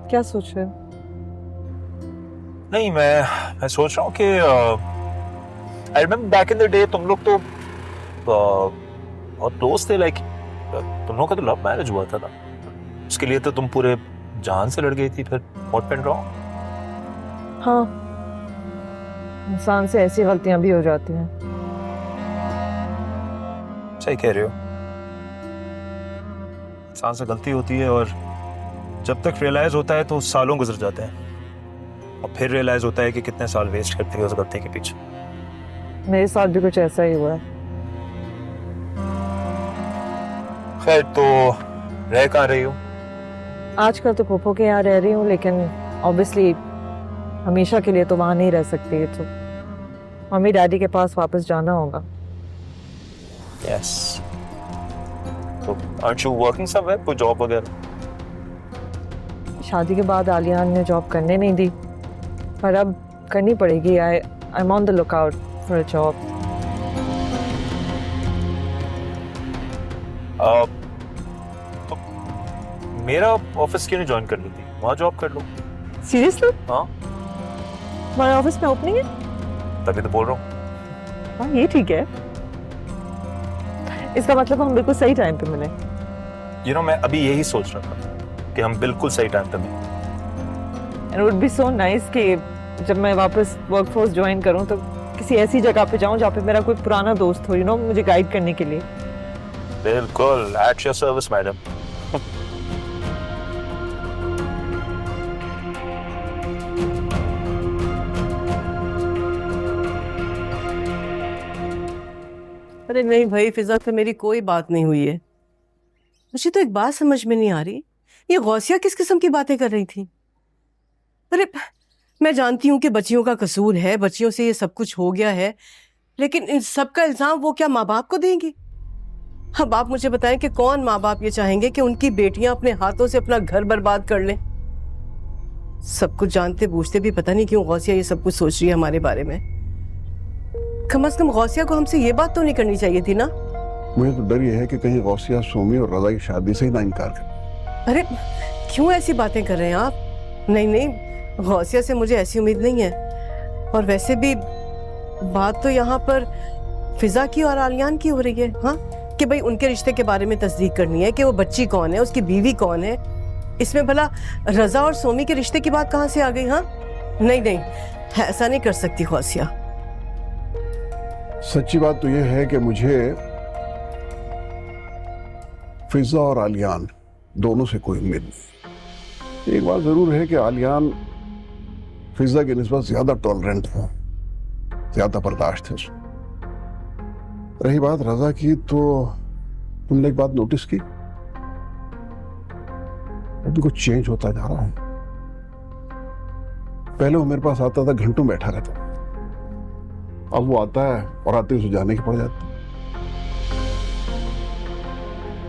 क्या सोच रहे हो? नहीं, मैं सोच रहा हूँ कि I remember back in the day तुम लोग तो बहुत क्लोज थे। लाइक तुम लोगों का तो लव मैरिज हुआ था ना, उसके लिए तो तुम पूरे जान से लड़ गई थी। फिर व्हाट वेंट रॉन्ग? हाँ, इंसान से ऐसी गलतियां भी हो जाती हैं। सही कह रहे हो, इंसान से गलती होती है और जब तक रियलाइज होता है तो सालों गुजर जाते हैं और फिर रियलाइज होता है कि कितने साल वेस्ट करते हैं उस गलती के पीछे। मेरे साथ भी कुछ ऐसा ही हुआ है। खैर, तो रह कहाँ रही हो? आजकल तो पोपो के यहाँ रह रही हूँ, लेकिन ऑब्वियसली हमेशा के लिए तो वहां नहीं रह सकती, तो मम्मी डैडी के पास वापस जाना होगा। यस। तो aren't you working somewhere? कोई जॉब वगैरह? शादी के बाद आलियान ने जॉब करने नहीं दी, पर अब करनी पड़ेगी। I am on the look out for a job. तो मेरा ऑफिस क्यों नहीं ज्वाइन कर लेती? वहाँ जॉब कर लो। सीरियसली? हाँ, हमारे ऑफिस में ओपनिंग है? तभी तो बोल रहा हूँ। हाँ, ये ठीक है। इसका मतलब हम बिल्कुल सही टाइम पे मिले। मैं अभी यही सोच रहा था कि हम बिल्कुल सही टाइम पे मिले। And would be so nice कि जब मैं वापस वर्कफोर्स ज्वाइन करूं तो किसी ऐसी जगह पे जाऊं जहाँ पे मेरा कोई पुराना दोस्त हो, मुझे गाइड करने के लिए। बिल्कुल, एट योर सर्विस मैडम। अरे नहीं भाई, फिजा से मेरी कोई बात नहीं हुई है। मुझे तो एक बात समझ में नहीं आ रही, ये गौसिया किस किस्म की बातें कर रही थी। अरे मैं जानती हूँ कि बच्चियों का कसूर है, बच्चियों से ये सब कुछ हो गया है, लेकिन इन सब का इल्जाम वो क्या माँ बाप को देंगी? अब आप मुझे बताएं कि कौन माँ बाप ये चाहेंगे कि उनकी बेटियां अपने हाथों से अपना घर बर्बाद कर लें? सब कुछ जानते बूझते भी पता नहीं क्यों गौसिया ये सब कुछ सोच रही है हमारे बारे में। कम से कम गौसिया को हमसे ये बात तो नहीं करनी चाहिए थी ना। मुझे तो डर ये है कि कहीं गौसिया सोमी और रजा की शादी से ही ना इनकार करे। अरे क्यों ऐसी बातें कर रहे हैं आप? नहीं नहीं, गौसिया से मुझे ऐसी उम्मीद नहीं है। और वैसे भी बात तो यहाँ पर फिजा की और आलियान की हो रही है। हाँ, कि भाई उनके रिश्ते के बारे में तस्दीक करनी है कि वो बच्ची कौन है, उसकी बीवी कौन है। इसमें भला रजा और सोमी के रिश्ते की बात कहाँ से आ गई? हाँ नहीं नहीं, ऐसा नहीं कर सकती गौसिया। सच्ची बात तो यह है कि मुझे फिजा और आलियान दोनों से कोई उम्मीद नहीं। एक बात जरूर है कि आलियान फिजा की निस्बत ज्यादा टॉलरेंट है, ज्यादा बर्दाश्त है उसको। रही बात रजा की, तो तुमने एक बात नोटिस की, अभी कुछ चेंज होता जा रहा है। पहले वो मेरे पास आता था, घंटों बैठा रहता, अब वो आता है और आते उसे जाने की पड़ जाती।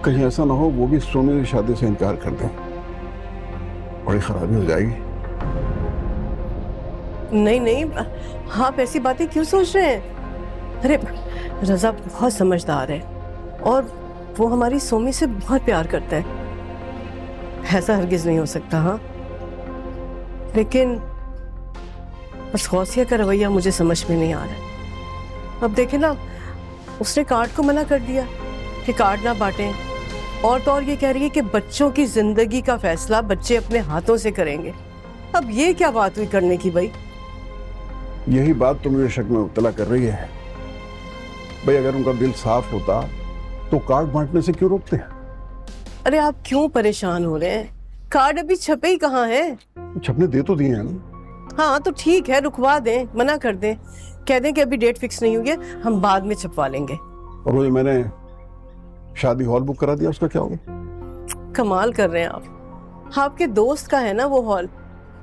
कहीं ऐसा ना हो वो भी सोनी की शादी से इनकार कर दे, बड़ी खराबी हो जाएगी। नहीं नहीं, आप ऐसी बातें क्यों सोच रहे हैं? अरे रजा बहुत समझदार है और वो हमारी सोमी से बहुत प्यार करता है, ऐसा हरगिज नहीं हो सकता। हाँ, लेकिन बस गौसिया का रवैया मुझे समझ में नहीं आ रहा। अब देखे ना, उसने कार्ड को मना कर दिया कि कार्ड ना बांटें, और तो और ये कह रही है कि बच्चों की जिंदगी का फैसला बच्चे अपने हाथों से करेंगे। अब ये क्या बात हुई करने की भाई? यही बात तो मुझे शक में मुब्तला कर रही है। भाई अगर उनका दिल साफ होता तो कार्ड बांटने से क्यों रोकते हैं? अरे आप क्यों परेशान हो रहे हैं? कार्ड अभी छपे ही कहाँ है? छपने दे तो दिए हैं ना। हाँ तो ठीक है, रुकवा दें, मना कर दें, कह दें कि अभी डेट फिक्स नहीं हुई है, हम बाद में छपवा लेंगे। और वो जो मैंने शादी हॉल बुक करा दिया, उसका क्या होगा? कमाल कर रहे हैं आप, आपके दोस्त का है ना वो हॉल,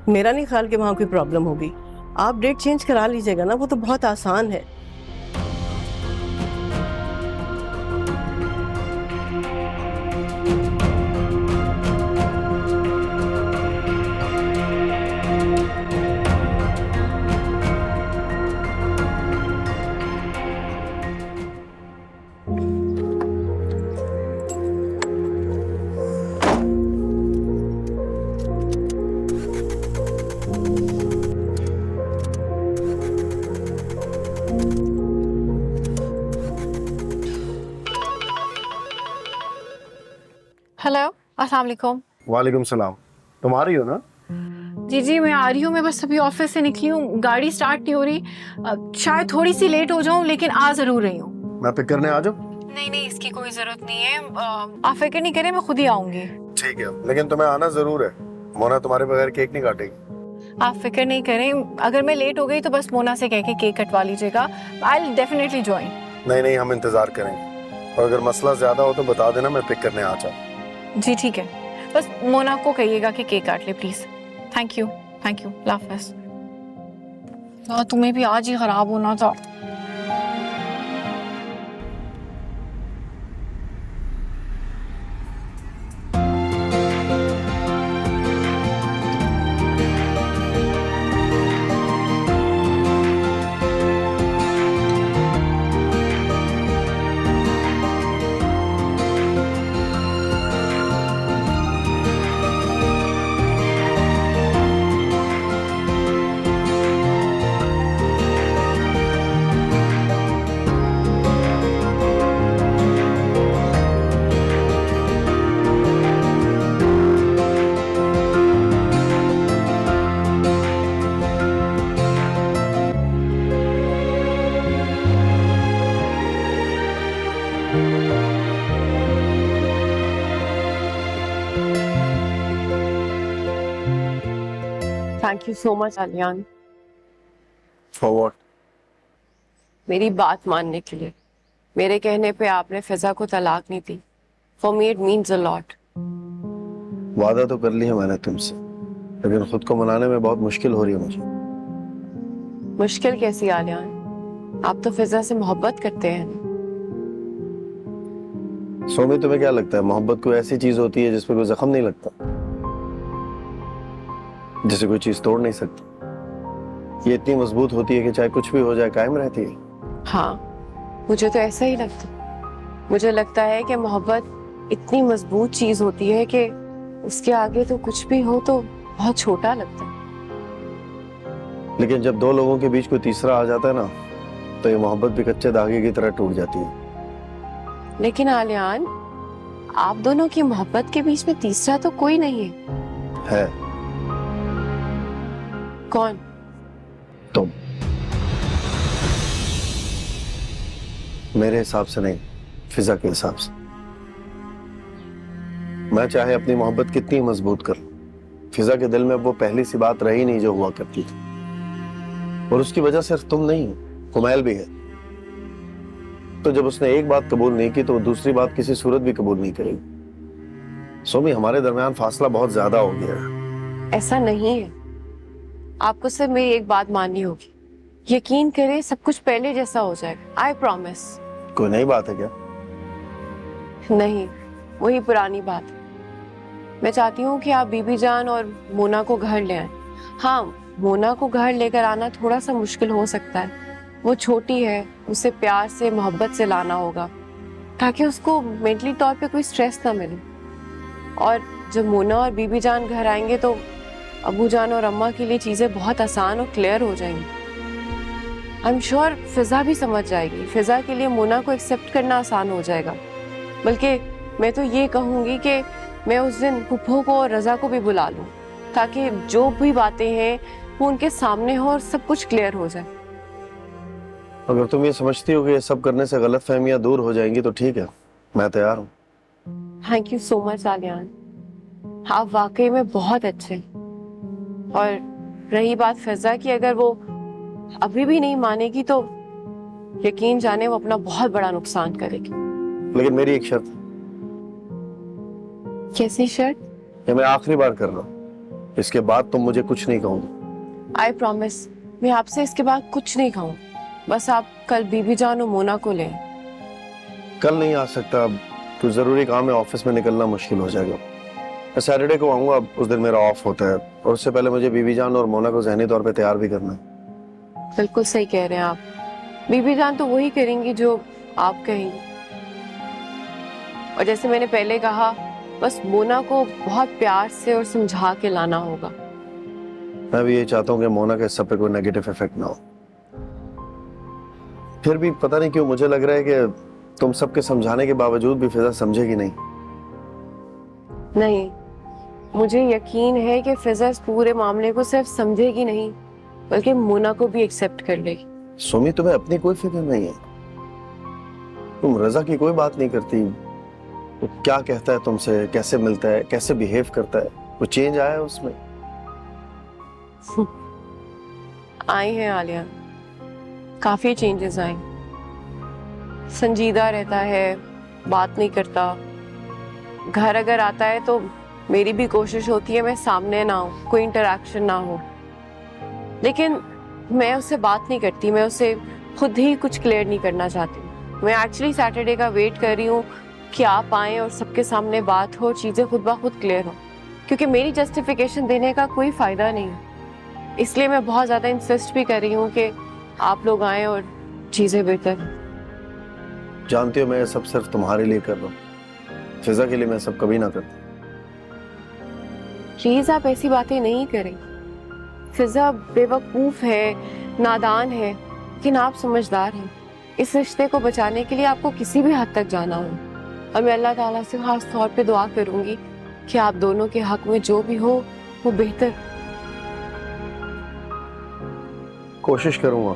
मेरा नहीं ख्याल कि वहां कोई प्रॉब्लम होगी। आप डेट चेंज करा लीजिएगा ना, वो तो बहुत आसान है। अस्सलाम वालेकुम। वालेकुम सलाम। तुम आ रही हो ना? जी जी मैं आ रही हूँ, मैं बस अभी ऑफिस से निकली हूँ, गाड़ी स्टार्ट नहीं हो रही, शायद थोड़ी सी लेट हो जाऊँ, लेकिन आ जरूर रही हूँ। मैं पिक करने आ जाऊँ? नहीं नहीं, इसकी कोई जरूरत नहीं है, आप फिक्र नहीं करें, मैं खुद ही आऊंगी। ठीक है, लेकिन तुम्हें आना जरूर है। मोना तुम्हारे बगैर केक नहीं काटेगी। आप फिक्र नहीं करें, अगर मैं लेट हो गई तो बस मोना से कह के केक कटवा लीजिएगा। I will definitely join. नहीं, हम इंतजार करेंगे, और अगर मसला ज्यादा हो तो बता देना, मैं पिक करने आ जाऊँ। जी ठीक है, बस मोना को कहिएगा कि केक काट ले प्लीज। थैंक यू अल्लाह हाफ़िज़। तो तुम्हें भी आज ही खराब होना था। Thank you so much Aliyan, for what? मेरी बात मानने के लिए। मेरे कहने पे आपने फिजा को तलाक नहीं दी। For me it means a lot. वादा तो कर लिया मैंने तुमसे, लेकिन खुद को मनाने में बहुत मुश्किल हो रही है मुझे। मुश्किल कैसी आलियान? आप तो फिजा से मोहब्बत करते हैं। सोमी, तुम्हें क्या लगता है मोहब्बत कोई ऐसी चीज होती है जिसपे कोई जख्म नहीं लगता, जिसे कोई चीज तोड़ नहीं सकती? ये इतनी मजबूत होती है कि चाहे कुछ भी हो जाए कायम रहती है। हाँ, मुझे तो ऐसा ही लगता। मुझे लगता है कि मोहब्बत इतनी मजबूत चीज होती है कि उसके आगे तो कुछ भी हो तो बहुत छोटा लगता है। लेकिन जब दो लोगों के बीच कोई तीसरा आ जाता है ना, तो ये मोहब्बत भी कच्चे धागे की तरह टूट जाती है। लेकिन आलियान, आप दोनों की मोहब्बत के बीच में तीसरा तो कोई नहीं है। कौन? तुम। मेरे हिसाब से नहीं, फिजा के हिसाब से। मैं चाहे अपनी मोहब्बत कितनी मजबूत कर लूं, फिजा के दिल में वो पहली सी बात रही नहीं जो हुआ करती थी, और उसकी वजह सिर्फ तुम नहीं, कुमैल भी है। तो जब उसने एक बात कबूल नहीं की तो वो दूसरी बात किसी सूरत भी कबूल नहीं करेगी। सोमी, हमारे दरमियान फासला बहुत ज्यादा हो गया है। ऐसा नहीं है, आपको सिर्फ मेरी एक बात माननी होगी। यकीन करें, सब कुछ पहले जैसा हो जाएगा। I promise. कोई नई बात है क्या? नहीं, वही पुरानी बात है। मैं चाहती हूँ कि आप बीबी जान और मोना को घर ले आए। हाँ, मोना को घर लेकर आना थोड़ा सा मुश्किल हो सकता है। वो छोटी है, उसे प्यार से मोहब्बत से लाना होगा ताकि उसको मेंटली तौर पे कोई स्ट्रेस ना मिले। और जब मोना और बीबी जान घर आएंगे तो अबू जान और अम्मा के लिए चीजें बहुत आसान और क्लियर हो जाएंगी। आई एम श्योर फिजा भी समझ जाएगी। फिजा के लिए मोना को एक्सेप्ट करना आसान हो जाएगा। बल्कि मैं तो ये कहूँगी कि मैं उस दिन पुप्पो को और रजा को भी बुला लूँ ताकि जो भी बातें हैं वो उनके सामने हो और सब कुछ क्लियर हो जाए। अगर तुम ये समझती हो कि ये सब करने से गलत फहमियां दूर हो जाएंगी तो ठीक है, मैं तैयार हूँ। Thank you so much Aliyan, आप वाकई में बहुत अच्छे हैं। और रही बात फिजा की, अगर वो अभी भी नहीं मानेगी तो यकीन जाने वो अपना बहुत बड़ा नुकसान करेगी। लेकिन मेरी एक शर्त। कैसी शर्त? ये मैं आखिरी बार कर रहा हूँ, इसके बाद तुम मुझे कुछ नहीं कहूंगी। आई प्रॉमिस, मैं आपसे इसके बाद कुछ नहीं कहूँ। बस आप कल बीबी जान और मोना को लें। कल नहीं आ सकता, कुछ जरूरी काम है, ऑफिस में निकलना मुश्किल हो जाएगा। मैं सैटरडे को आऊंगा, उस दिन मेरा ऑफ होता है, और उससे पहले मुझे बीबी जान और मोना को ज़हनी तौर पे तैयार भी करना है। बिल्कुल सही कह रहे हैं आप। बीबी जान तो वही करेंगी जो आप कहेंगी। और जैसे मैंने पहले कहा, बस मोना को बहुत प्यार से और समझा के लाना होगा। मैं भी ये चाहता हूँ कि मोना के इस सब पे कोई नेगेटिव इफेक्ट ना हो। फिर भी पता नहीं क्यों मुझे लग रहा है कि तुम सबके समझाने के बावजूद भी फिजा समझेगी नहीं। नहीं, मुझे यकीन है कि फिजा इस पूरे मामले को सिर्फ समझेगी नहीं बल्कि मोना को भी एक्सेप्ट कर लेगी। सुमी, तुम्हें अपनी कोई फिक्र नहीं है? तुम रजा की कोई बात नहीं करती। वो क्या कहता है तुमसे, कैसे मिलता है, कैसे बिहेव करता है, वो चेंज आया है उसमें? आई हैं आलिया, काफी चेंजेस आए। संजीदा रहता है, बात नहीं करता। घर अगर आता है तो मेरी भी कोशिश होती है मैं सामने ना हूं, कोई इंटरेक्शन ना हो, लेकिन मैं उससे बात नहीं करती। मैं उसे खुद ही कुछ क्लियर नहीं करना चाहती। मैं एक्चुअली सैटरडे का वेट कर रही हूँ कि आप आएँ और सबके सामने बात हो, चीज़ें खुद ब खुद क्लियर हो, क्योंकि मेरी जस्टिफिकेशन देने का कोई फ़ायदा नहीं है। इसलिए मैं बहुत ज़्यादा इंसिस्ट भी कर रही हूँ कि आप लोग आएँ और चीज़ें बेहतर। जानती हो, मैं ये सब सिर्फ तुम्हारे लिए कर रहा हूँ। फिजा के लिए मैं सब कभी ना करता। प्लीज़ आप ऐसी बातें नहीं करें। फिजा बेवकूफ़ है, नादान है, लेकिन आप समझदार हैं। इस रिश्ते को बचाने के लिए आपको किसी भी हद तक जाना हो, और मैं अल्लाह ताला से खास तौर पे दुआ करूंगी कि आप दोनों के हक में जो भी हो वो बेहतर। कोशिश करूंगा।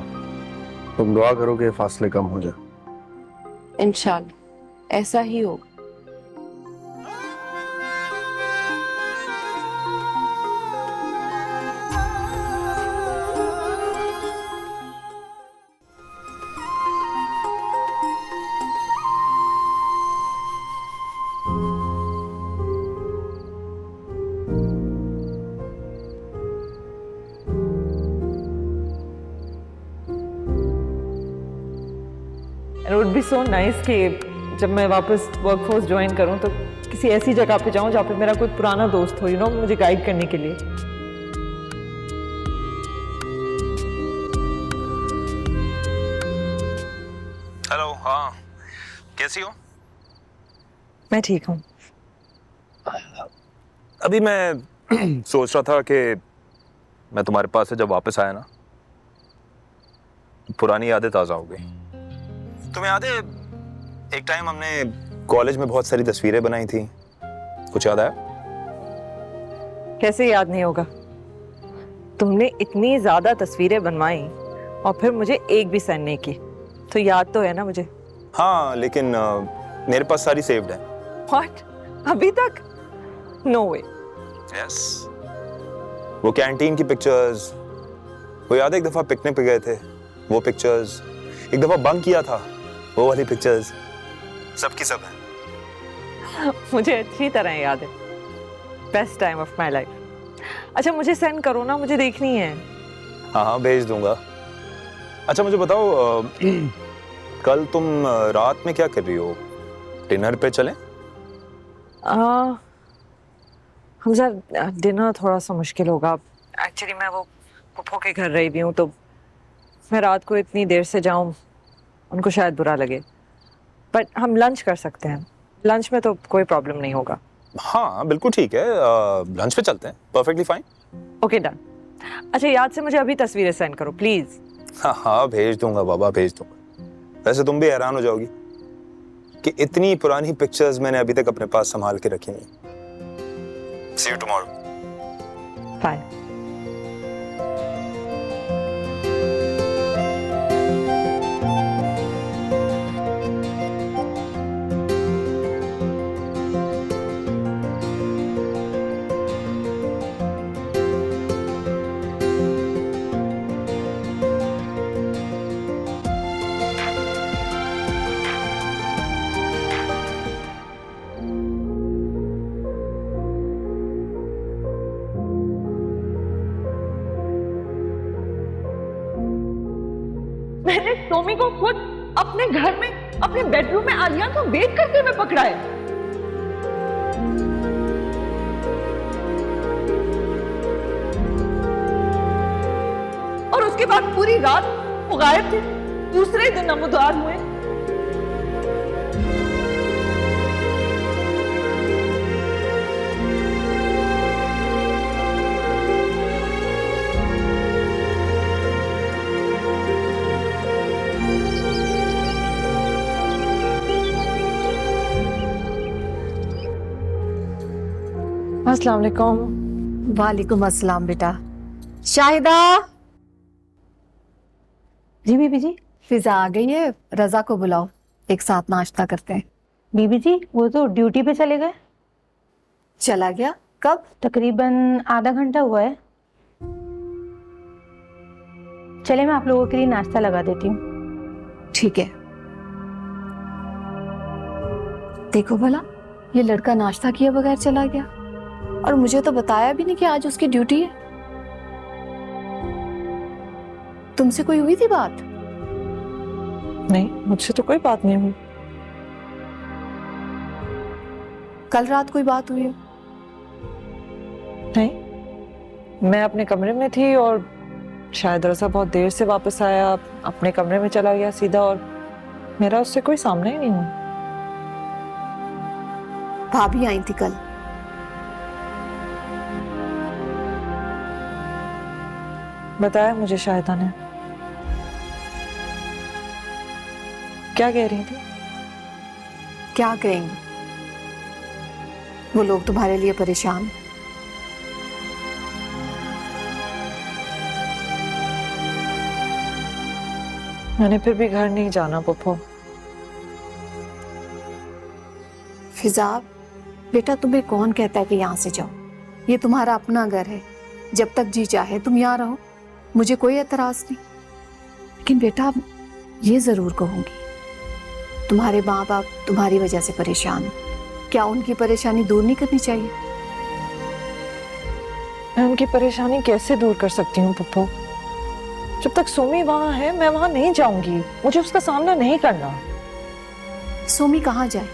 तुम दुआ करो कि फासले कम हो जाए। इंशाल्लाह ऐसा ही होगा। It would be so nice कि जब मैं वापस वर्कफोर्स ज्वाइन करूं तो किसी ऐसी जगह पे जाऊं जहाँ पे मेरा कोई पुराना दोस्त हो, मुझे गाइड करने के लिए। हेलो, हाँ, कैसी हो? मैं ठीक हूँ। अभी मैं सोच रहा था कि मैं तुम्हारे पास से जब वापस आया ना, पुरानी यादें ताज़ा हो गई। तुम्हें याद है एक टाइम हमने कॉलेज में बहुत सारी तस्वीरें बनाई थी, कुछ याद आया? कैसे याद नहीं होगा? तुमने इतनी ज्यादा तस्वीरें बनवाई और फिर मुझे एक भी सेंड नहीं की, तो याद तो है ना मुझे। हाँ, लेकिन मेरे पास सारी सेव्ड है। व्हाट? अभी तक? नो वे। यस, वो कैंटीन की पिक्चर्स, वो याद है एक दफा पिकनिक पे गए थे, वो पिक्चर्स, एक दफा बंक किया था, वो वाली पिक्चर्स, सबकी सब है। मुझे अच्छी तरह याद है। Best time of my life. अच्छा, मुझे सेंड करो ना, मुझे देखनी है। हाँ हाँ, भेज दूंगा। अच्छा मुझे बताओ, कल तुम रात में क्या कर रही हो? डिनर पे चलें? हमजा, डिनर थोड़ा सा मुश्किल होगा। एक्चुअली मैं वो पुप्पो के घर रही भी हूँ, तो मैं रात को इतनी देर से जाऊँ उनको शायद बुरा लगे, बट हम लंच कर सकते हैं। लंच में तो कोई प्रॉब्लम नहीं होगा। हाँ बिल्कुल ठीक है, लंच पे चलते हैं, परफेक्टली फाइन। Okay, done. अच्छा, याद से मुझे अभी तस्वीरें सेंड करो प्लीज। हाँ हाँ, भेज दूंगा बाबा, भेज दूंगा। वैसे तुम भी हैरान हो जाओगी कि इतनी पुरानी पिक्चर्स मैंने अभी तक अपने पास संभाल के रखी नहीं। See you tomorrow. फाइन। मैंने सोमी को खुद अपने घर में, अपने बेडरूम में आलिया को वेट करते हुए पकड़ा है। और उसके बाद पूरी रात वो गायब थे। दूसरे दिन नमूदार हुए। अस्सलाम वालेकुम। वालेकुम अस्सलाम बेटा। शाहिदा। जी बीबी जी। फिजा आ गई है, रजा को बुलाओ, एक साथ नाश्ता करते हैं। बीबी जी वो तो ड्यूटी पे चले गए। चला गया? कब? तकरीबन आधा घंटा हुआ है। चले मैं आप लोगों के लिए नाश्ता लगा देती हूँ। ठीक है। देखो भला, ये लड़का नाश्ता किए बगैर चला गया और मुझे तो बताया भी नहीं कि आज उसकी ड्यूटी है। तुमसे कोई हुई थी बात? नहीं, मुझसे तो कोई बात नहीं हुई। कल रात कोई बात हुई हो? नहीं, मैं अपने कमरे में थी और शायद रज़ा बहुत देर से वापस आया, अपने कमरे में चला गया सीधा, और मेरा उससे कोई सामना ही नहीं हुआ। भाभी आई थी कल। बताया मुझे शाहिदा ने। क्या कह रही थी? क्या कहेंगे, वो लोग तुम्हारे लिए परेशान। मैंने फिर भी घर नहीं जाना पप्पू। फिजा बेटा, तुम्हें कौन कहता है कि यहाँ से जाओ? ये तुम्हारा अपना घर है, जब तक जी चाहे तुम यहाँ रहो, मुझे कोई एतराज नहीं। लेकिन बेटा ये जरूर कहूंगी, तुम्हारे माँ बाप तुम्हारी वजह से परेशान हैं। क्या उनकी परेशानी दूर नहीं करनी चाहिए? मैं उनकी परेशानी कैसे दूर कर सकती हूँ पप्पू? जब तक सोमी वहां है मैं वहां नहीं जाऊंगी। मुझे उसका सामना नहीं करना। सोमी कहाँ जाए?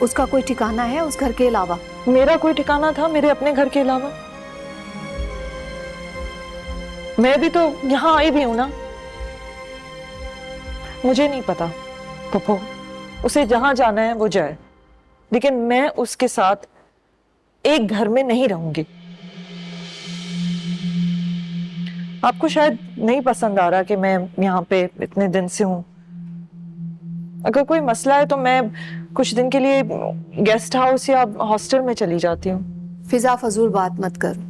उसका कोई ठिकाना है उस घर के अलावा? मेरा कोई ठिकाना था मेरे अपने घर के अलावा? मैं भी तो यहाँ आई भी हूं ना। मुझे नहीं पता पप्पू, उसे जहां जाना है वो जाए, लेकिन मैं उसके साथ एक घर में नहीं रहूंगी। आपको शायद नहीं पसंद आ रहा कि मैं यहाँ पे इतने दिन से हूँ। अगर कोई मसला है तो मैं कुछ दिन के लिए गेस्ट हाउस या हॉस्टल में चली जाती हूँ। फिजा फजूल बात मत करो,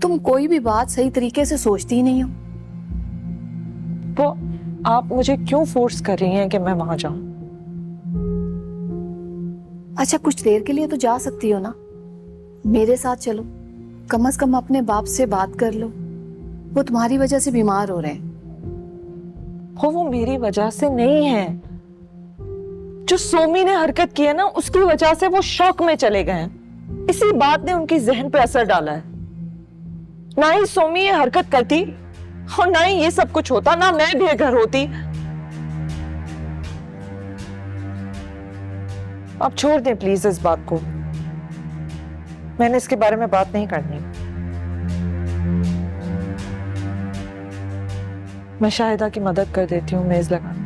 तुम कोई भी बात सही तरीके से सोचती ही नहीं हो। वो आप मुझे क्यों फोर्स कर रही हैं कि मैं वहां जाऊं? अच्छा कुछ देर के लिए तो जा सकती हो ना, मेरे साथ चलो, कम से कम अपने बाप से बात कर लो, वो तुम्हारी वजह से बीमार हो रहे हैं। वो मेरी वजह से नहीं है। जो सोमी ने हरकत की है ना, उसकी वजह से वो शौक में चले गए हैं। इसी बात ने उनकी जहन पे असर डाला है। ना ही सोमी ये हरकत करती और ना ही ये सब कुछ होता, ना मैं बेघर होती। आप छोड़ दें प्लीज इस बात को। मैंने इसके बारे में बात नहीं करनी। मैं शाहिदा की मदद कर देती हूँ मेज लगाने।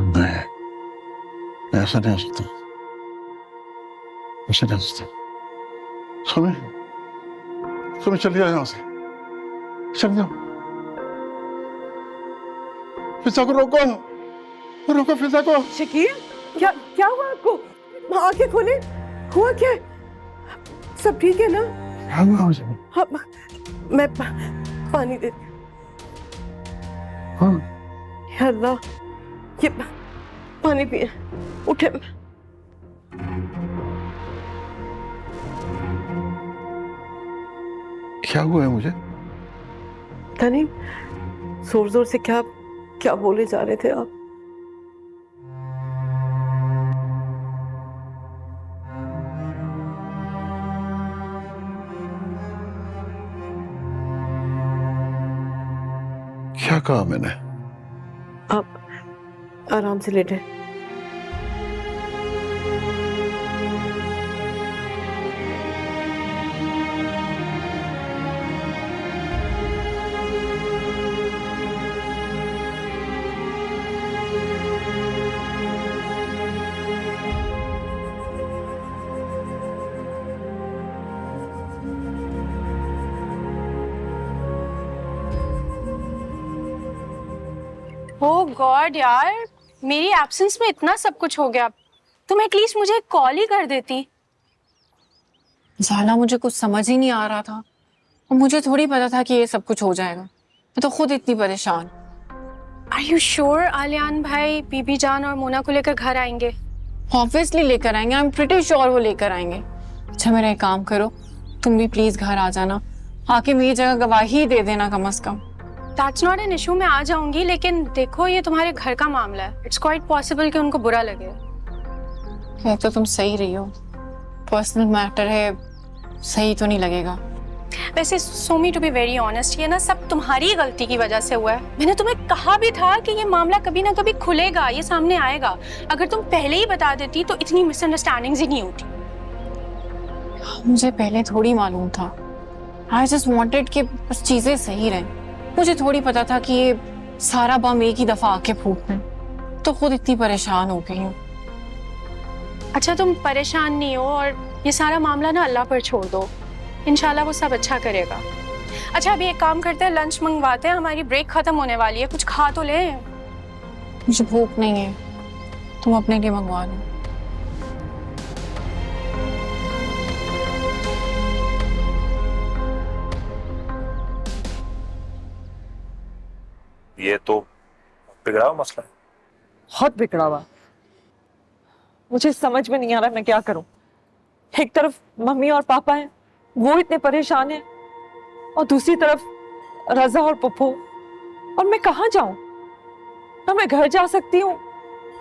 नहीं, ऐसा नहीं हो सकता, ऐसा नहीं हो सकता। सुनो, सुनो, चलिए यहाँ से, चल जाओ। फिजा को रोको, रोको फिजा को। शकील, क्या क्या हुआ आपको? आंखें खोले, हुआ क्या? सब ठीक है ना? क्या हुआ मुझे? हाँ, मैं पानी दे। हाँ, या अल्लाह, ये पानी पिए, उठे। क्या हुआ है मुझे? पता नहीं, जोर जोर से क्या क्या बोले जा रहे थे आप? क्या कहा मैंने? आप आराम से लेटे। ओह गॉड यार, मेरी एब्सेंस में इतना सब कुछ हो गया। तुम एटलीस्ट मुझे कॉल ही कर देती। ज़ाला, मुझे कुछ समझ ही नहीं आ रहा था और मुझे थोड़ी पता था कि ये सब कुछ हो जाएगा। मैं तो खुद इतनी परेशान। आर यू श्योर आलियान भाई बीबी जान और मोना को लेकर घर आएंगे? ऑब्वियसली लेकर आएंगे, आई एम प्रीटी श्योर वो लेकर आएंगे। अच्छा मेरा एक काम करो, तुम भी प्लीज घर आ जाना, आके मेरी जगह गवाही दे देना कम से कम। दैट्स नॉट एन इशू, मैं आ जाऊंगी, लेकिन देखो ये तुम्हारे घर का मामला है, इट्स क्वाइट पॉसिबल कि उनको बुरा लगे। कह तो तुम सही रही हो, पर्सनल मैटर है, सही तो नहीं लगेगा। वैसे सोमी टू बी वेरी ऑनेस्ट, ये ना सब तुम्हारी गलती की वजह से हुआ है। मैंने तुम्हें कहा भी था कि ये मामला कभी ना कभी खुलेगा, ये सामने आएगा। अगर तुम पहले ही बता देती तो इतनी मिसअंडरस्टैंडिंग्स ही नहीं होती। मुझे पहले थोड़ी मालूम था। आई जस्ट वांटेड कि बस चीजें सही रहें। मुझे थोड़ी पता था कि ये सारा बम एक ही दफा आके फूटना, तो खुद इतनी परेशान हो गई हूँ। अच्छा तुम परेशान नहीं हो और ये सारा मामला ना अल्लाह पर छोड़ दो, इंशाल्लाह वो सब अच्छा करेगा। अच्छा अभी एक काम करते हैं, लंच मंगवाते हैं, हमारी ब्रेक खत्म होने वाली है, कुछ खा तो ले। मुझे भूख नहीं है, तुम अपने लिए मंगवा लो। ये तो बिगड़ा हुआ मसला है। बहुत बिगड़ा हुआ। मुझे समझ में नहीं आ रहा मैं क्या करूं। एक तरफ मम्मी और पापा हैं, वो इतने परेशान हैं, और दूसरी तरफ रजा और पप्पू, और मैं कहाँ जाऊं? ना मैं घर जा सकती हूँ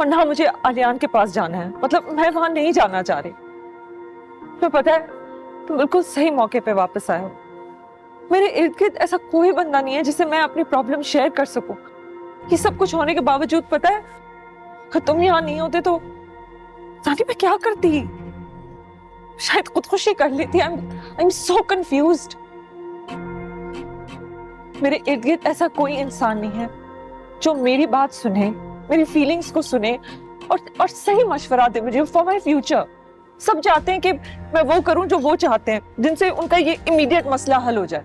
और ना मुझे आलियान के पास जाना है। मतलब मैं वहां नहीं जाना चाह रही। तो पता है तुम बिल्कुल सही मौके पे वापस आए हो। मेरे इर्द गिर्द ऐसा कोई बंदा नहीं है जिससे मैं अपनी प्रॉब्लम शेयर कर सकूं। ये सब कुछ होने के बावजूद पता है अगर तुम यहाँ नहीं होते तो जानी मैं क्या करती? शायद खुदकुशी कर लेती। I am so confused. मेरे इर्द गिर्द ऐसा कोई इंसान नहीं है जो मेरी बात सुने, मेरी फीलिंग्स को सुने और सही मशवरा दे मुझे फॉर माय फ्यूचर। सब चाहते हैं कि मैं वो करूं जो वो चाहते हैं, जिनसे उनका ये इमीडिएट मसला हल हो जाए।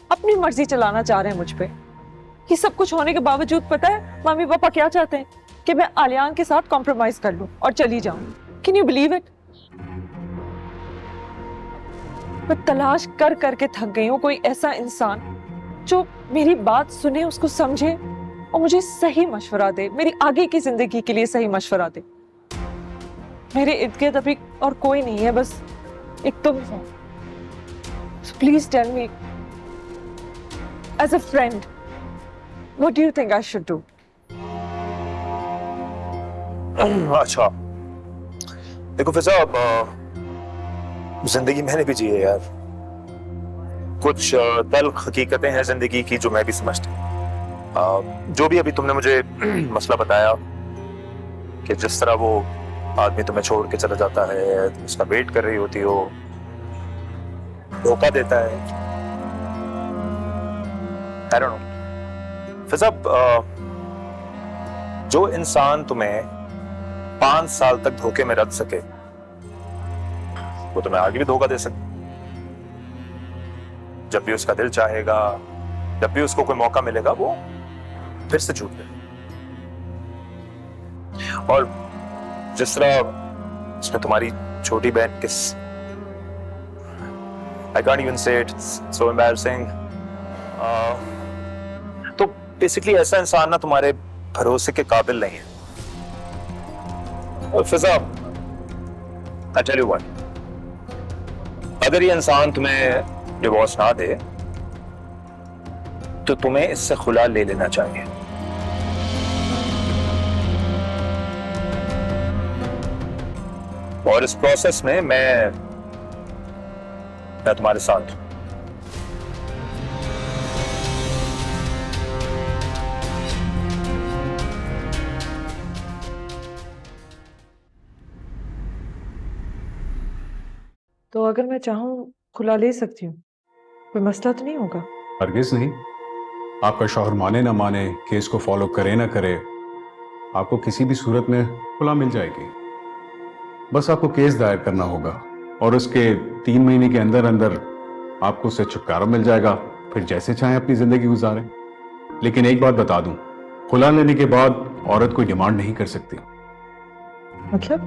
अपनी मर्जी चलाना चाह रहे हैं मुझ पे। ये सब कुछ होने के बावजूद पता है मम्मी पापा क्या चाहते हैं कि मैं आलियान के साथ कॉम्प्रोमाइज कर लूं और चली जाऊं। Can you believe it? मैं तलाश कर करके थक गई हूं कोई ऐसा इंसान जो मेरी बात सुने, उसको समझे और मुझे सही मशवरा दे, मेरी आगे की जिंदगी के लिए सही मशवरा दे। मेरे इर्द गिर्द अभी और कोई नहीं है, बस एक तुम हो। Please tell me as a friend, what do you think I should do? अच्छा देखो फिजा, जिंदगी मैंने भी जी है यार। कुछ तल्ख हकीकतें हैं जिंदगी की जो मैं भी समझती हूँ। जो भी अभी तुमने मुझे मसला बताया कि जिस तरह वो आदमी तुम्हें छोड़ के चला जाता है, तुम उसका वेट कर रही होती हो, धोखा देता है, I don't know। फिजा, जो इंसान तुम्हें 5 साल तक धोखे में रख सके वो तुम्हें आगे भी धोखा दे सकता। जब भी उसका दिल चाहेगा, जब भी उसको कोई मौका मिलेगा, वो फिर से झूठ दे। और जिस तरह उसने तुम्हारी छोटी बहन किस, I can't even say it, it's so embarrassing। तो बेसिकली ऐसा इंसान ना तुम्हारे भरोसे के काबिल नहीं है। और फिजा, I tell you what, अगर ये इंसान तुम्हें डिवोर्स ना दे तो तुम्हें इससे खुला ले लेना चाहिए। और इस प्रोसेस में मैं तुम्हारे साथ हूं। तो अगर मैं चाहूं खुला ले सकती हूँ, कोई मसला तो नहीं होगा? हरगिज नहीं। आपका शौहर माने ना माने, केस को फॉलो करे ना करे, आपको किसी भी सूरत में खुला मिल जाएगी। बस आपको केस दायर करना होगा और उसके 3 महीने के अंदर अंदर आपको उससे छुटकारा मिल जाएगा। फिर जैसे चाहें अपनी जिंदगी गुजारें। लेकिन एक बात बता दूं, खुला लेने के बाद औरत कोई डिमांड नहीं कर सकती। मतलब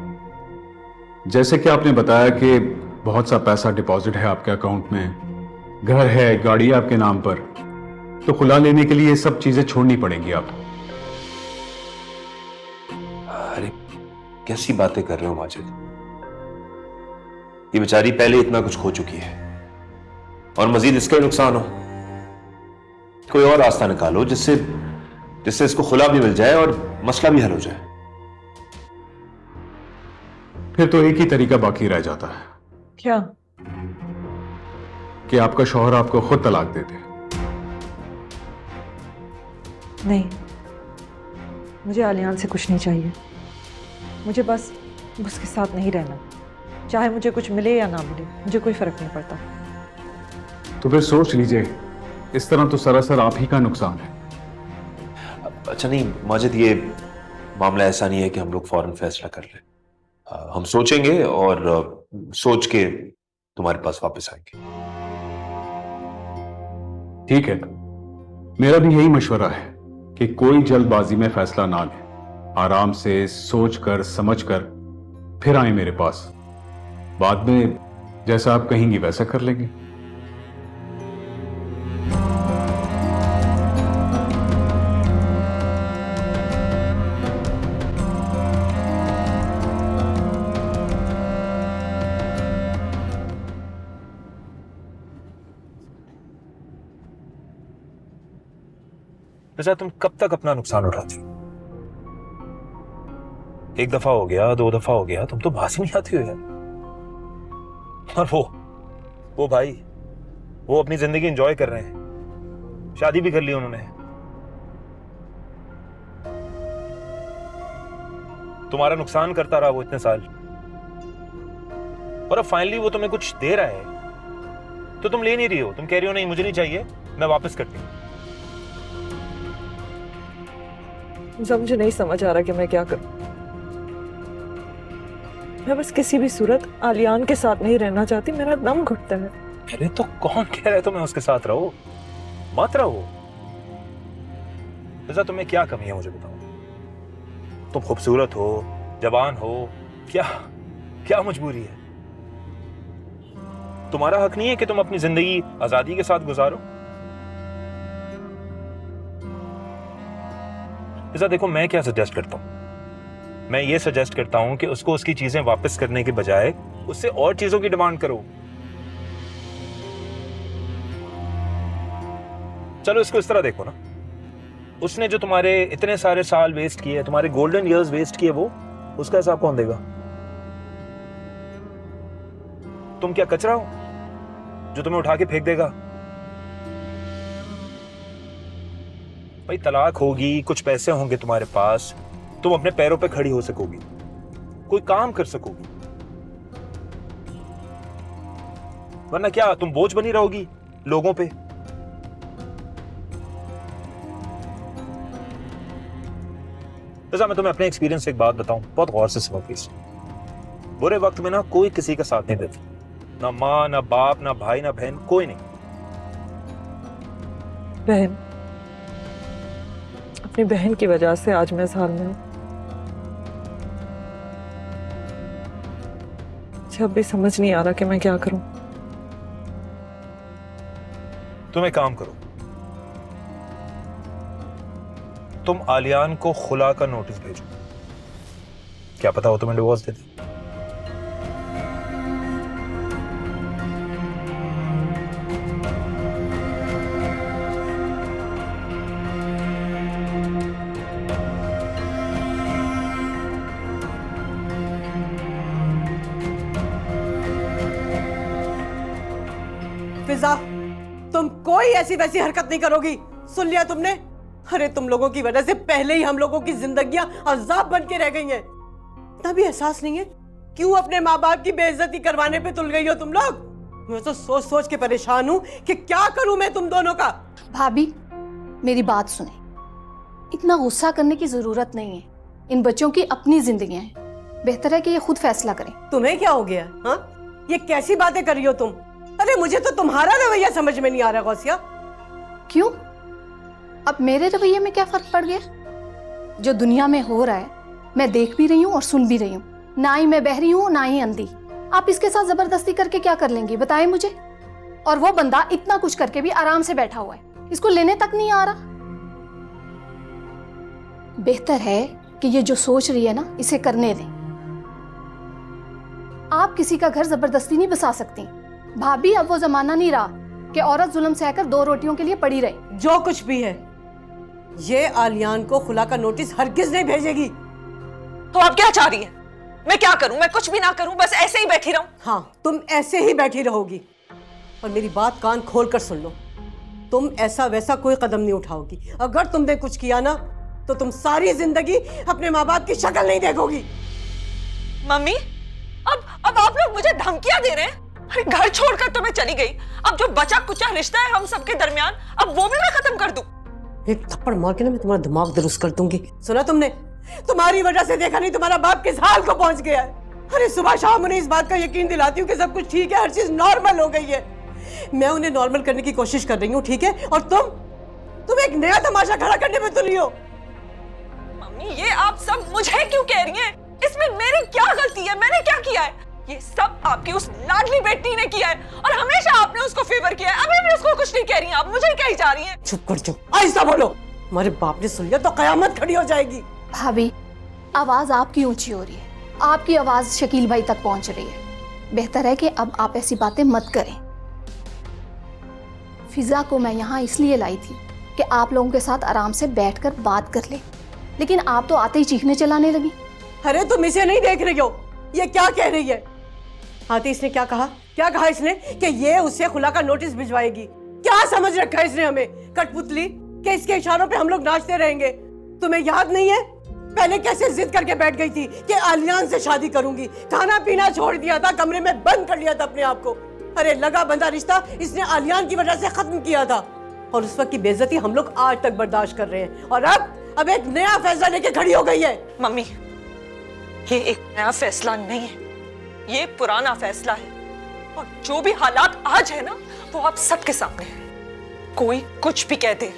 जैसे कि आपने बताया कि बहुत सा पैसा डिपॉजिट है आपके अकाउंट में, घर है, गाड़ी है आपके नाम पर, तो खुला लेने के लिए ये सब चीजें छोड़नी पड़ेंगी आपको। अरे कैसी बातें कर रहे हो माजिद? ये बेचारी पहले इतना कुछ खो चुकी है और मजीद इसका ही नुकसान हो। कोई और रास्ता निकालो जिससे इसको खुला भी मिल जाए और मसला भी हल हो जाए। फिर तो एक ही तरीका बाकी रह जाता है क्या? कि आपका शौहर आपको खुद तलाक दे दे। नहीं, मुझे आलियान से कुछ नहीं चाहिए। मुझे बस उसके साथ नहीं रहना, चाहे मुझे कुछ मिले या ना मिले, मुझे कोई फर्क नहीं पड़ता। तो फिर सोच लीजिए, इस तरह तो सरासर आप ही का नुकसान है। अच्छा नहीं माजिद, ये मामला ऐसा नहीं है कि हम लोग फौरन फैसला कर लें। हम सोचेंगे और सोच के तुम्हारे पास वापस आएंगे। ठीक है, मेरा भी यही मशवरा है कि कोई जल्दबाजी में फैसला ना ले, आराम से सोचकर समझकर फिर आए मेरे पास। बाद में जैसा आप कहेंगी वैसा कर लेंगे। वैसे तुम कब तक अपना नुकसान उठाती हो? एक दफा हो गया, दो दफा हो गया, तुम तो बाज ही नहीं आती हो यार। और वो भाई, वो अपनी जिंदगी एंजॉय कर रहे हैं, शादी भी कर ली उन्होंने। तुम्हारा नुकसान करता रहा वो इतने साल, और अब फाइनली वो तुम्हें कुछ दे रहा है तो तुम ले नहीं रही हो। तुम कह रही हो नहीं मुझे नहीं चाहिए, मैं वापस करती हूं। मुझे नहीं समझ आ रहा कि मैं क्या करूं। मैं बस किसी भी सूरत आलियान के साथ नहीं रहना चाहती, मेरा दम घुटता है। अरे तो कौन कह रहा है तुम्हें उसके साथ रहो? मत रहो। ऐसा तुम्हें क्या कमी है मुझे बताओ? तुम खूबसूरत हो, जवान हो, क्या मजबूरी है? तुम्हारा हक नहीं है कि तुम अपनी जिंदगी आजादी के साथ गुजारो? ऐसा देखो, मैं क्या सजेस्ट करता हूं? मैं ये सजेस्ट करता हूं कि उसको उसकी चीजें वापस करने के बजाय उससे और चीजों की डिमांड करो। चलो इसको इस तरह देखो ना, उसने जो तुम्हारे इतने सारे साल वेस्ट किए, तुम्हारे गोल्डन इयर्स वेस्ट किए, वो उसका हिसाब कौन देगा? तुम क्या कचरा हो जो तुम्हें उठा के फेंक देगा? भाई तलाक होगी, कुछ पैसे होंगे तुम्हारे पास, तुम अपने पैरों पे खड़ी हो सकोगी, कोई काम कर सकोगी, वरना क्या तुम बोझ बनी रहोगी लोगों पे? जैसा मैं तुम्हें अपने एक्सपीरियंस से एक बात बताऊं, बहुत गौर से सुनो प्लीज। बुरे वक्त में ना कोई किसी का साथ नहीं देता, ना माँ, ना बाप, ना भाई, ना बहन, कोई नहीं। बहन, अपनी बहन की वजह से आज मैं इस हाल में हूं। मुझे अब भी समझ नहीं आ रहा कि मैं क्या करूं। तुम एक काम करो, तुम आलियान को खुला का नोटिस भेजो, क्या पता वो तुम्हें डिवोर्स दे दे। फिजा, तुम कोई ऐसी वैसी हरकत नहीं करोगी, सुन लिया तुमने? अरे तुम लोगों की वजह से पहले ही हम लोगों की जिंदगियां अजाब बन के रह गई हैं। इतना भी एहसास नहीं है क्यों अपने माँ बाप की बेइज्जती करवाने पे तुल गई हो तुम लोग? मैं तो सोच सोच के परेशान हूँ कि क्या करूं मैं तुम दोनों का। भाभी, मेरी बात सुने, इतना गुस्सा करने की जरूरत नहीं है। इन बच्चों की अपनी जिंदगियां हैं, बेहतर है कि ये खुद फैसला करें। तुम्हें क्या हो गया? हाँ, ये कैसी बातें कर रही हो तुम? अरे मुझे तो तुम्हारा रवैया समझ में नहीं आ रहा गौसिया। क्यों? अब मेरे रवैये में क्या फर्क पड़ गया? जो दुनिया में हो रहा है मैं देख भी रही हूँ और सुन भी रही हूँ। ना ही मैं बहरी हूँ ना ही अंधी। आप इसके साथ जबरदस्ती करके क्या कर लेंगी बताएं मुझे। और वो बंदा इतना कुछ करके भी आराम से बैठा हुआ है, इसको लेने तक नहीं आ रहा। बेहतर है कि ये जो सोच रही है ना इसे करने दें। आप किसी का घर जबरदस्ती नहीं बसा सकती भाभी। अब वो जमाना नहीं रहा कि औरत जुल्म सहकर 2 रोटियों के लिए पड़ी रहे। जो कुछ भी है, ये आलियान को खुला का नोटिस हरगिज नहीं भेजेगी। तो आप क्या चाह रही हैं? मैं क्या करूं? मैं कुछ भी ना करूं, बस ऐसे ही बैठी रहूं? हाँ, तुम ऐसे ही बैठी रहोगी। और मेरी बात कान खोल कर सुन लो, तुम ऐसा वैसा कोई कदम नहीं उठाओगी। अगर तुमने कुछ किया ना तो तुम सारी जिंदगी अपने माँ बाप की शक्ल नहीं देखोगी। मम्मी, अब आप लोग मुझे धमकियां दे रहे हैं? अरे घर छोड़कर तो मैं चली गई, अब जो बचा कुचा रिश्ता है हम सबके दरमियान, अब वो भी मैं खत्म कर दूं? एक थप्पड़ मार के ना मैं तुम्हारा दिमाग दुरुस्त कर दूंगी। सुना तुमने? तुम्हारी वजह से देखा नहीं तुम्हारा बाप किस हाल को पहुंच गया है। अरे सुबह शाम उन्हें इस बात का यकीन दिलाती हूँ कि सब कुछ ठीक है, हर चीज नॉर्मल हो गई है। मैं उन्हें नॉर्मल करने की कोशिश कर रही हूँ, ठीक है? और तुम एक नया तमाशा खड़ा करने में तुली हो। मम्मी, ये आप सब मुझे क्यों कह रही हैं? इसमें मेरी क्या गलती है? मैंने क्या किया है? ये सब आपकी उस लाडली बेटी ने किया है और हमेशा आपने उसको फेवर किया है। अभी भी उसको कुछ नहीं कह रही हैं, आप मुझे कही जा रही हैं। चुप कर, चुप, आहिस्ता बोलो। हमारे बाप ने सुन लिया तो कयामत खड़ी हो जाएगी। भाभी, आवाज आपकी ऊंची हो रही है, आपकी आवाज शकील भाई तक पहुंच रही है। बेहतर है कि अब आप ऐसी बातें मत करें। फिजा को मैं यहाँ इसलिए लाई थी कि आप लोगों के साथ आराम से बैठकर बात कर ले, लेकिन आप तो आते ही चीखने चलाने लगी। अरे तुम इसे नहीं देख रही हो, ये क्या कह रही है? आती, इसने क्या कहा? क्या कहा इसने? कि ये उसे खुला का नोटिस भिजवाएगी। क्या समझ रखा है इसने हमें, कठपुतली, कि इसके इशारों पे हम लोग नाचते रहेंगे? तुम्हें याद नहीं है पहले कैसे जिद करके बैठ गई थी कि आलियान से शादी करूंगी? खाना पीना छोड़ दिया था, कमरे में बंद कर लिया था अपने आप को। अरे लगा बंधा रिश्ता इसने आलियान की वजह से खत्म किया था और उस वक्त की बेइज्जती हम लोग आज तक बर्दाश्त कर रहे हैं। और अब एक नया फैसला लेके खड़ी हो गई है। मम्मी, ये एक नया फैसला नहीं है, ये पुराना फैसला है। और जो भी हालात आज है ना, वो आप सबके सामने है। कोई कुछ भी कह दे,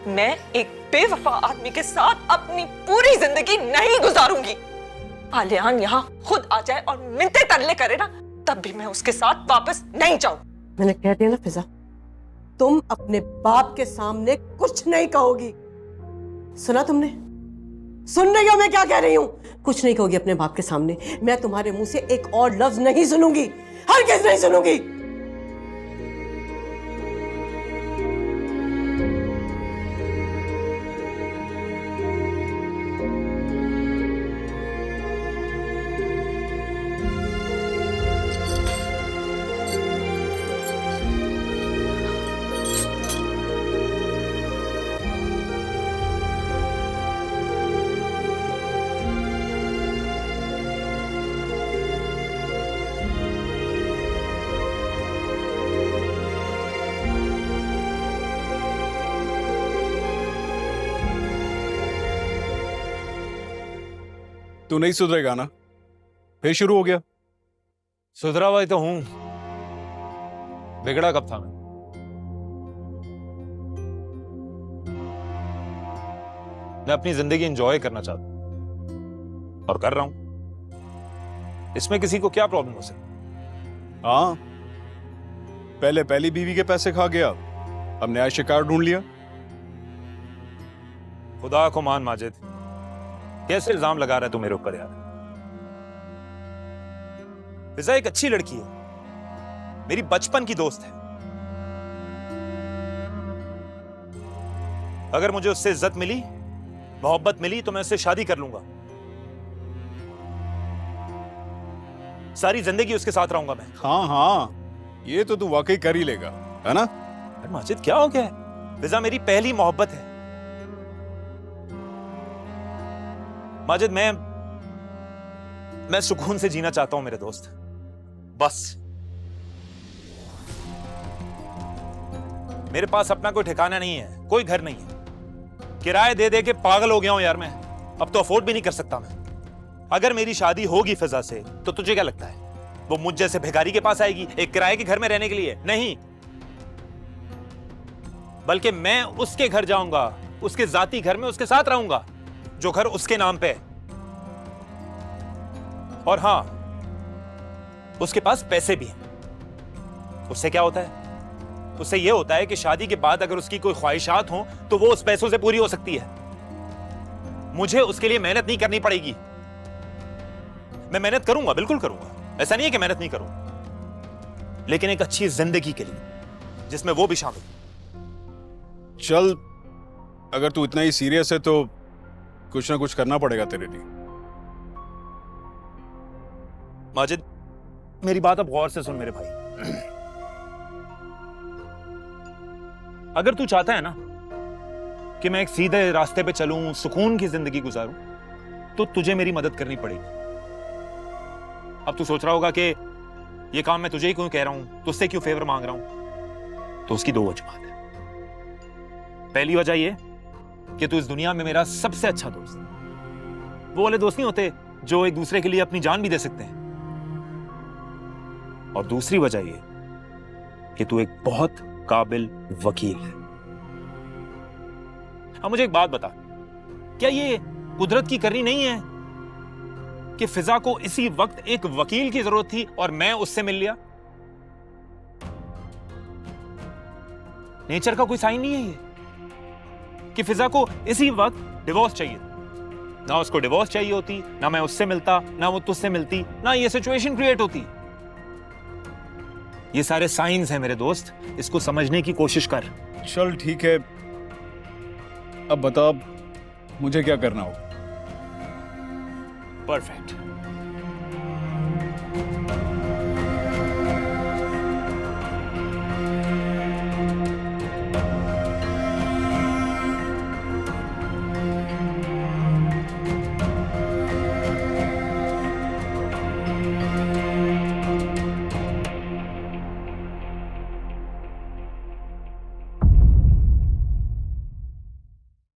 मैं एक बेवफा आदमी के साथ अपनी पूरी जिंदगी नहीं गुजारूंगी। आलियान यहाँ खुद आ जाए और मिन्नतें तरले करे ना, तब भी मैं उसके साथ वापस नहीं जाऊं। मैंने कह दिया ना फिजा, तुम अपने बाप के सामने कुछ नहीं कहोगी। सुना तुमने? सुन रही हो मैं क्या कह रही हूँ? कुछ नहीं कहोगी अपने बाप के सामने। मैं तुम्हारे मुंह से एक और लफ्ज नहीं सुनूंगी, हरगिज़ नहीं सुनूंगी। तू नहीं सुधरेगा ना? फिर शुरू हो गया? सुधरा हुआ ही तो हूं, बिगड़ा कब था मैं? मैं अपनी जिंदगी एंजॉय करना चाहता हूं और कर रहा हूं। इसमें किसी को क्या प्रॉब्लम हो सकती? हाँ, पहले पहली बीवी के पैसे खा गया, अब नया शिकार ढूंढ लिया। खुदा को मान माजिद, कैसे इल्जाम लगा रहा है तू मेरे ऊपर यार? फिजा एक अच्छी लड़की है, मेरी बचपन की दोस्त है। अगर मुझे उससे इज्जत मिली, मोहब्बत मिली, तो मैं उससे शादी कर लूंगा। सारी जिंदगी उसके साथ रहूंगा मैं। हाँ हाँ, ये तो तू वाकई कर ही लेगा, है ना? अरे माजिद, क्या हो गया है? फिजा मेरी पहली मोहब्बत है। माजिद, मैं सुकून से जीना चाहता हूं मेरे दोस्त, बस। मेरे पास अपना कोई ठिकाना नहीं है, कोई घर नहीं है। किराए दे दे के पागल हो गया हूं यार मैं, अब तो अफोर्ड भी नहीं कर सकता मैं। अगर मेरी शादी होगी फिजा से, तो तुझे क्या लगता है वो मुझ जैसे भिखारी के पास आएगी एक किराए के घर में रहने के लिए? नहीं, बल्कि मैं उसके घर जाऊंगा, उसके जाती घर में उसके साथ रहूंगा। जो घर उसके नाम पे है। और हां, उसके पास पैसे भी हैं। उससे क्या होता है? उससे यह होता है कि शादी के बाद अगर उसकी कोई ख्वाहिशात हो तो वो उस पैसों से पूरी हो सकती है। मुझे उसके लिए मेहनत नहीं करनी पड़ेगी। मैं मेहनत करूंगा, बिल्कुल करूंगा, ऐसा नहीं है कि मेहनत नहीं करूंगा, लेकिन एक अच्छी जिंदगी के लिए जिसमें वो भी शामिल। चल, अगर तू इतना ही सीरियस है तो कुछ ना कुछ करना पड़ेगा तेरे लिए। माजिद, मेरी बात अब गौर से सुन मेरे भाई। अगर तू चाहता है ना कि मैं एक सीधे रास्ते पे चलूं, सुकून की जिंदगी गुजारूं, तो तुझे मेरी मदद करनी पड़ेगी। अब तू सोच रहा होगा कि ये काम मैं तुझे ही क्यों कह रहा हूं, तुझसे क्यों फेवर मांग रहा हूं। तो उसकी दो वजूहात है। पहली वजह ये कि तू इस दुनिया में मेरा सबसे अच्छा दोस्त है। वो वाले दोस्त नहीं होते जो एक दूसरे के लिए अपनी जान भी दे सकते हैं। और दूसरी वजह ये कि तू एक बहुत काबिल वकील है। अब मुझे एक बात बता, क्या ये कुदरत की करनी नहीं है कि फिजा को इसी वक्त एक वकील की जरूरत थी और मैं उससे मिल लिया? नेचर का कोई साइन नहीं है ये कि फिजा को इसी वक्त डिवोर्स चाहिए। ना उसको डिवोर्स चाहिए होती, ना मैं उससे मिलता, ना वो तुझसे मिलती, ना ये सिचुएशन क्रिएट होती। ये सारे साइंस हैं मेरे दोस्त, इसको समझने की कोशिश कर। चल ठीक है, अब बता मुझे क्या करना होगा। परफेक्ट।